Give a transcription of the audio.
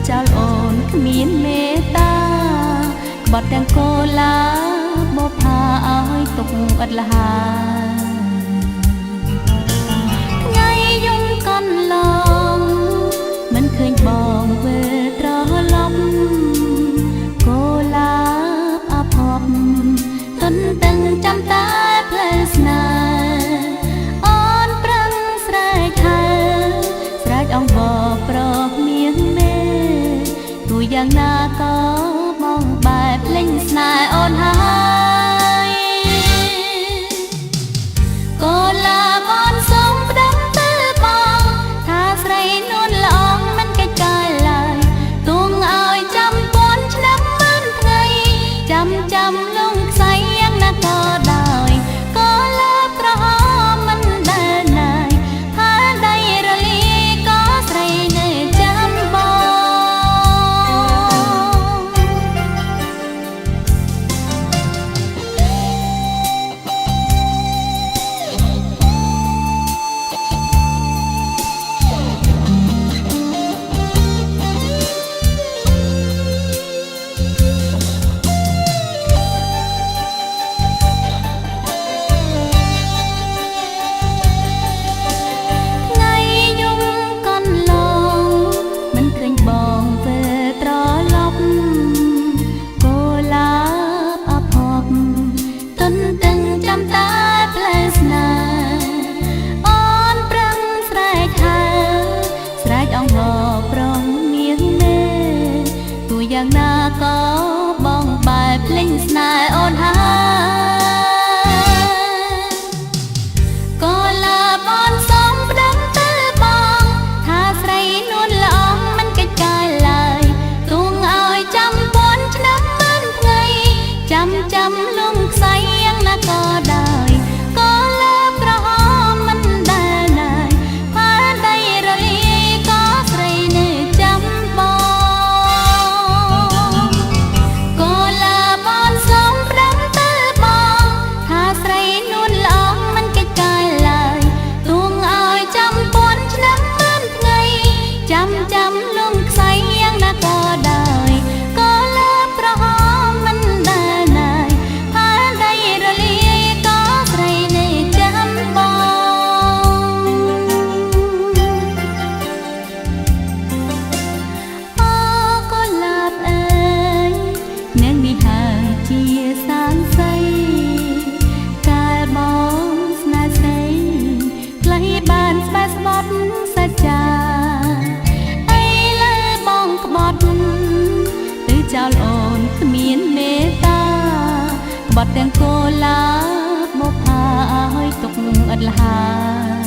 ចោលអូនគ្មានមេត្តាក្បត់ទាំងកូឡាបបផាឲ្យទុកឥតលហាថ្ងៃយំកន្លងមិនឃើញបងវិលត្រឡប់កូឡាអភ័ព្វទន្ទឹងចាំតែផ្លូវស្នេហ៍អូនប្រឹងស្រែកហៅស្រែកអង្វរប្រមានមេទោះយ៉ាងណាក៏បងបែបលេងស្នេហ៍អូនហើយកូឡាបនសូមប្តឹងទៅបងថាស្រីនួនល្អមិនកិច្ចការឡើយទួងឲ្យចាំពាន់ឆ្នាំមិនថ្ងៃចាំលងខ្សែយ៉ាងណាក៏ដោយកូឡាប្រហមមិនដែលណាយផាដៃរលីក៏ស្រីនៅចាំបងយ៉ាងណាក៏បងបែបលេងស្នេហ៍អូនហើយកូឡាបនសូមប្តឹងទៅបងថាស្រីនួនល្អមិនកិច្ចការឡើយទួងឲ្យចាំពាន់ឆ្នាំមិនថ្ងៃចាំលងខ្សែយ៉ាងណាក៏ដោយកូឡាប្រហមមិនដែលណាយផាដៃរលីក៏ស្រីនៅចាំបងចាំលងខ្សែយ៉ាងណាក៏ដោយកូឡាប្រហមមិនដែលណាយផាដៃរលីក៏ស្រីនៅចាំបងអូកូឡាបអើយនាងនេះហើយជាសានសីកាលបងស្នេហ៍ស្រីខ្លះបានស្បែកស្បត់សច្ចាទៅចោលអូនគ្មានមេត្តាក្បត់ទាំងកូឡាបបផាឲ្យទុកឥតលហា